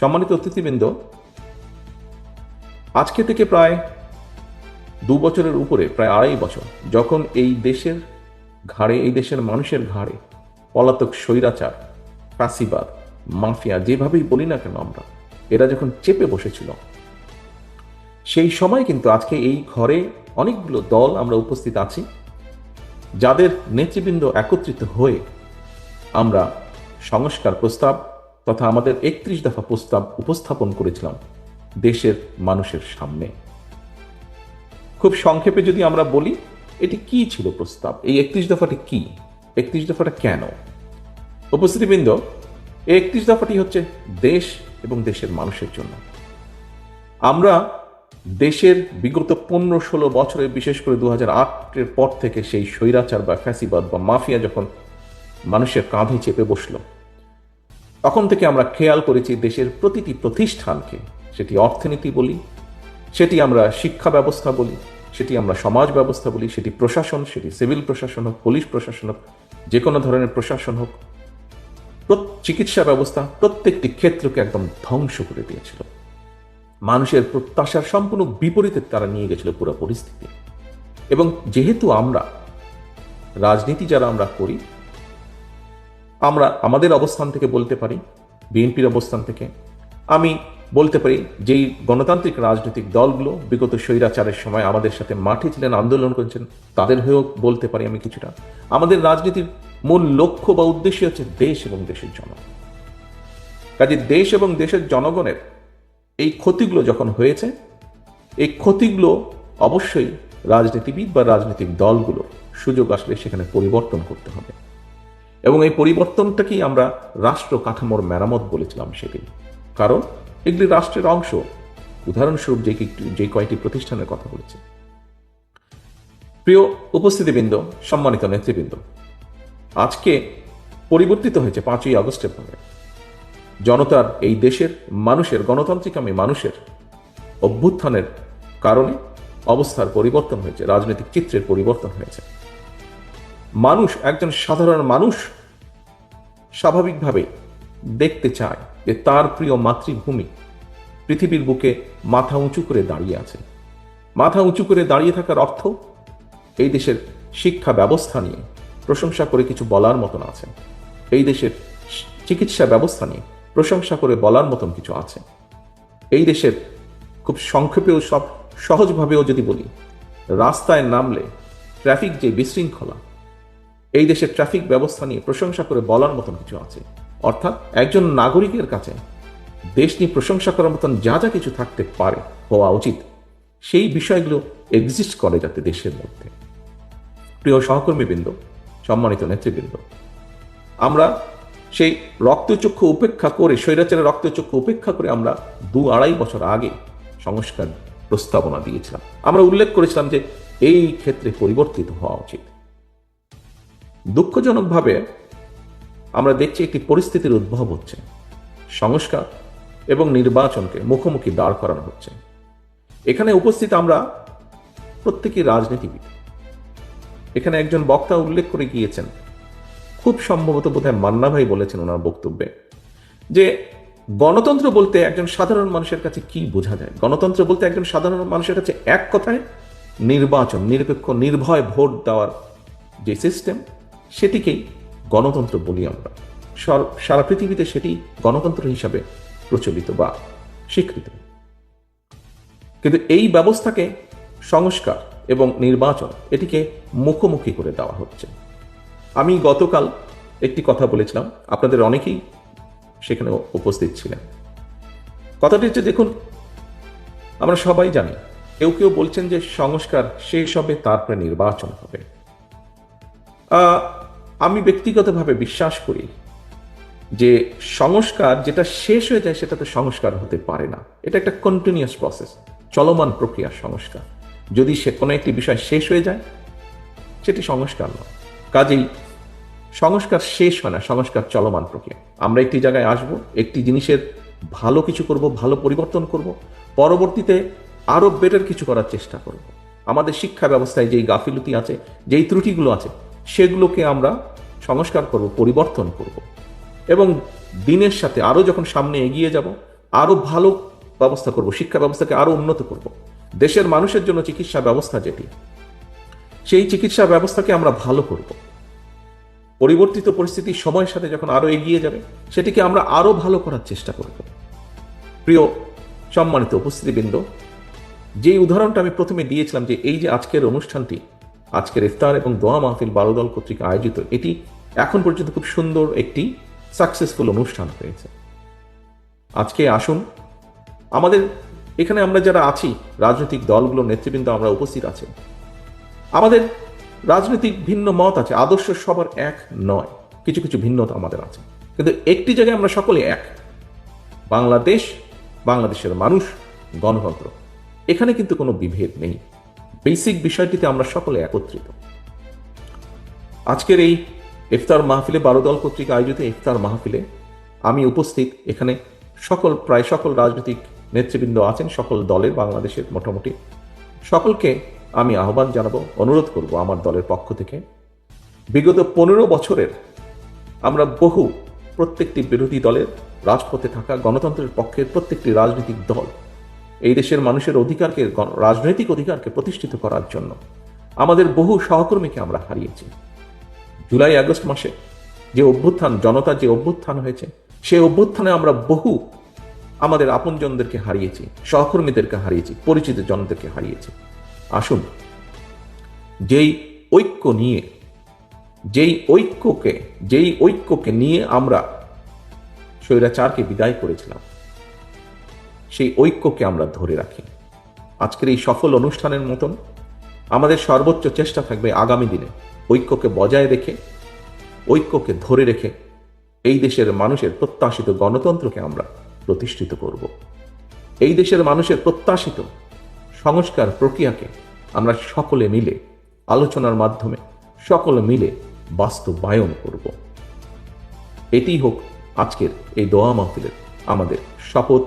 সম্মানিত অতিথিবৃন্দ, আজকে থেকে প্রায় 2 বছরের উপরে, প্রায় 2.5 বছর, যখন এই দেশের ঘাড়ে, এই দেশের মানুষের ঘাড়ে পলাতক স্বৈরাচার, ফ্যাসিবাদ, মাফিয়া, যেভাবেই বলি না কেন আমরা, এরা যখন চেপে বসেছিল, সেই সময় কিন্তু আজকে এই ঘরে অনেকগুলো দল আমরা উপস্থিত আছি, যাদের নেতৃবৃন্দ একত্রিত হয়ে আমরা সংস্কার প্রস্তাব তথা আমাদের 31 দফা প্রস্তাব উপস্থাপন করেছিলাম দেশের মানুষের সামনে। খুব সংক্ষেপে যদি আমরা বলি, এটি কি ছিল প্রস্তাব, এই 31 দফাটি কি, 31 দফাটা কেন? উপস্থিতিবৃন্দ, এই 31 দফাটি হচ্ছে দেশ এবং দেশের মানুষের জন্য। আমরা দেশের বিগত 15-16 বছরে, বিশেষ করে 2008-এর পর থেকে, সেই স্বৈরাচার বা ফ্যাসিবাদ বা মাফিয়া যখন মানুষের কাঁধে চেপে বসল, তখন থেকে আমরা খেয়াল করেছি দেশের প্রতিটি প্রতিষ্ঠানকে, সেটি অর্থনীতি বলি, সেটি আমরা শিক্ষা ব্যবস্থা বলি, সেটি আমরা সমাজ ব্যবস্থা বলি, সেটি প্রশাসন, সেটি সিভিল প্রশাসন হোক, পুলিশ প্রশাসন হোক, যে কোনো ধরনের প্রশাসন হোক, চিকিৎসা ব্যবস্থা, প্রত্যেকটি ক্ষেত্রকে একদম ধ্বংস করে দিয়েছিল। মানুষের প্রত্যাশার সম্পূর্ণ বিপরীতে তারা নিয়ে গেছিল পুরো পরিস্থিতি। এবং যেহেতু আমরা রাজনীতি যারা আমরা করি, আমরা আমাদের অবস্থান থেকে বলতে পারি, বিএনপির অবস্থান থেকে আমি বলতে পারি, যেই গণতান্ত্রিক রাজনৈতিক দলগুলো বিগত স্বৈরাচারের সময় আমাদের সাথে মাঠে ছিলেন, আন্দোলন করেছেন, তাদের হয়েও বলতে পারি আমি কিছুটা। আমাদের রাজনীতির মূল লক্ষ্য বা উদ্দেশ্য হচ্ছে দেশ এবং দেশের জনগণ। কাজে দেশ এবং দেশের জনগণের এই ক্ষতিগুলো যখন হয়েছে, এই ক্ষতিগুলো অবশ্যই রাজনীতিবিদ বা রাজনৈতিক দলগুলো সুযোগ আসলে সেখানে পরিবর্তন করতে হবে। এবং এই পরিবর্তনটাকেই আমরা রাষ্ট্র কাঠামোর মেরামত বলেছিলাম সেদিন, কারণ এগুলি রাষ্ট্রের অংশ। উদাহরণস্বরূপ যে কয়টি প্রতিষ্ঠানের কথা বলেছি। প্রিয় উপস্থিতিবৃন্দ, সম্মানিত নেতৃবৃন্দ, আজকে পরিবর্তিত হয়েছে 5ই আগস্টের পরে। জনতার, এই দেশের মানুষের, গণতান্ত্রিকামী মানুষের অভ্যুত্থানের কারণে অবস্থার পরিবর্তন হয়েছে, রাজনৈতিক চিত্রের পরিবর্তন হয়েছে। মানুষ, একজন সাধারণ মানুষ স্বাভাবিকভাবে দেখতে চায় যে তার প্রিয় মাতৃভূমি পৃথিবীর বুকে মাথা উঁচু করে দাঁড়িয়ে আছে। মাথা উঁচু করে দাঁড়িয়ে থাকার অর্থ এই দেশের শিক্ষা ব্যবস্থা নিয়ে প্রশংসা করে কিছু বলার মতন আছে, এই দেশের চিকিৎসা ব্যবস্থা নিয়ে প্রশংসা করে বলার মতন কিছু আছে, এই দেশের, খুব সংক্ষেপেও সব সহজভাবেও যদি বলি, রাস্তায় নামলে ট্রাফিক যে বিশৃঙ্খলা, এই দেশের ট্রাফিক ব্যবস্থা নিয়ে প্রশংসা করে বলার মতন কিছু আছে। অর্থাৎ একজন নাগরিকের কাছে দেশ নিয়ে প্রশংসা করার মতন যা যা কিছু থাকতে পারে, হওয়া উচিত, সেই বিষয়গুলো এক্সিস্ট করে যাতে দেশের মধ্যে। প্রিয় সহকর্মীবৃন্দ, সম্মানিত নেতৃবৃন্দ, আমরা সেই রক্তচক্ষু উপেক্ষা করে, স্বৈরাচারের রক্তচক্ষু উপেক্ষা করে আমরা 2-2.5 বছর আগে সংস্কার প্রস্তাবনা দিয়েছিলাম। আমরা উল্লেখ করেছিলাম যে এই ক্ষেত্রে পরিবর্তিত হওয়া উচিত। দুঃখজনকভাবে আমরা দেখছি একটি পরিস্থিতির উদ্ভব হচ্ছে, সংস্কার এবং নির্বাচনকে মুখোমুখি দাঁড় করানো হচ্ছে। এখানে উপস্থিত আমরা প্রত্যেকেই রাজনীতিবিদ। এখানে একজন বক্তা উল্লেখ করে গিয়েছেন, খুব সম্ভবত বোধহয় মান্না ভাই বলেছেন ওনার বক্তব্যে, যে গণতন্ত্র বলতে একজন সাধারণ মানুষের কাছে কি বোঝা যায়। গণতন্ত্র বলতে একজন সাধারণ মানুষের কাছে এক কথায় নির্বাচন, নিরপেক্ষ নির্ভয় ভোট দেওয়ার যে সিস্টেম, সেটিকেই গণতন্ত্র বলি আমরা। সারা পৃথিবীতে সেটি গণতন্ত্র হিসাবে প্রচলিত বা স্বীকৃত। কিন্তু এই ব্যবস্থাকে সংস্কার এবং নির্বাচন, এটিকে মুখোমুখি করে দেওয়া হচ্ছে। আমি গতকাল একটি কথা বলেছিলাম, আপনাদের অনেকেই সেখানে উপস্থিত ছিলেন। কথাটি হচ্ছে, দেখুন, আমরা সবাই জানি, কেউ কেউ বলছেন যে সংস্কার শেষ হবে, তারপরে নির্বাচন হবে। আমি ব্যক্তিগতভাবে বিশ্বাস করি যে সংস্কার যেটা শেষ হয়ে যায় সেটা তো সংস্কার হতে পারে না। এটা একটা কন্টিনিউয়াস প্রসেস, চলমান প্রক্রিয়া সংস্কার। যদি সে কোনো একটি বিষয় শেষ হয়ে যায়, সেটি সংস্কার নয়। কাজেই সংস্কার শেষ হয় না, সংস্কার চলমান প্রক্রিয়া। আমরা একটি জায়গায় আসব, একটি জিনিসের ভালো কিছু করব, ভালো পরিবর্তন করব, পরবর্তীতে আরো বেটার কিছু করার চেষ্টা করব। আমাদের শিক্ষা ব্যবস্থায় যেই গাফিলতি আছে, যেই ত্রুটিগুলো আছে, সেগুলোকে আমরা সংস্কার করব, পরিবর্তন করব। এবং দিনের সাথে আরো যখন সামনে এগিয়ে যাব, আরো ভালো ব্যবস্থা করব, শিক্ষা ব্যবস্থাকে আরো উন্নত করব, দেশের মানুষের জন্য চিকিৎসা ব্যবস্থা যেটি, সেই চিকিৎসা ব্যবস্থাকে আমরা ভালো করব। পরিবর্তিত পরিস্থিতি সময়ের সাথে যখন আরো এগিয়ে যাবে, সেটিকে আমরা আরো ভালো করার চেষ্টা করব। প্রিয় সম্মানিত উপস্থিতিবৃন্দ, যে উদাহরণটা আমি প্রথমে দিয়েছিলাম যে এই যে আজকের অনুষ্ঠানটি, আজকের ইফতার এবং দোয়া মাহফিল বারোদল কর্তৃক আয়োজিত, এটি এখন পর্যন্ত খুব সুন্দর একটি সাকসেসফুল অনুষ্ঠান হয়েছে। আজকে আসুন, আমাদের এখানে আমরা যারা আছি, রাজনৈতিক দলগুলোর নেতৃবৃন্দ আমরা উপস্থিত আছি, আমাদের রাজনৈতিক ভিন্ন মত আছে, আদর্শ সবার এক নয়, কিছু কিছু ভিন্নতা আমাদের আছে, কিন্তু একটি জায়গায় আমরা সকলে এক, বাংলাদেশ, বাংলাদেশের মানুষ, গণতন্ত্র। এখানে কিন্তু কোনো বিভেদ নেই, বেসিক বিষয়টিতে আমরা সকলে একত্রিত। আজকের এই ইফতার মাহফিলে, বারোদল কর্তৃক আয়োজিত ইফতার মাহফিলে আমি উপস্থিত। এখানে প্রায় সকল রাজনৈতিক নেতৃবৃন্দ আছেন, সকল দলের, বাংলাদেশের মোটামুটি সকলকে আমি আহ্বান জানাবো, অনুরোধ করব আমার দলের পক্ষ থেকে, বিগত 15 বছরের আমরা প্রত্যেকটি বিরোধী দলের, রাজপথে থাকা গণতন্ত্রের পক্ষের প্রত্যেকটি রাজনৈতিক দল এই দেশের মানুষের অধিকারকে, রাজনৈতিক অধিকারকে প্রতিষ্ঠিত করার জন্য আমাদের বহু সহকর্মীকে আমরা হারিয়েছি। জুলাই আগস্ট মাসে যে অভ্যুত্থান, জনতার যে অভ্যুত্থান হয়েছে, সেই অভ্যুত্থানে আমরা আমাদের আপনজনদেরকে হারিয়েছি, সহকর্মীদেরকে হারিয়েছি, পরিচিত জনদেরকে হারিয়েছি। আসুন, যেই ঐক্যকে নিয়ে আমরা স্বৈরাচারকে বিদায় করেছিলাম, সেই ঐক্যকে আমরা ধরে রাখি। আজকের এই সফল অনুষ্ঠানের মতন আমাদের সর্বোচ্চ চেষ্টা থাকবে আগামী দিনে ঐক্যকে বজায় রেখে, ঐক্যকে ধরে রেখে এই দেশের মানুষের প্রত্যাশিত গণতন্ত্রকে আমরা প্রতিষ্ঠিত করব। এই দেশের মানুষের প্রত্যাশিত সংস্কার প্রক্রিয়াকে আমরা সকলে মিলে আলোচনার মাধ্যমে সকলে মিলে বাস্তবায়ন করব। এটি হোক আজকের এই দোয়া মাহফিলের আমাদের শপথ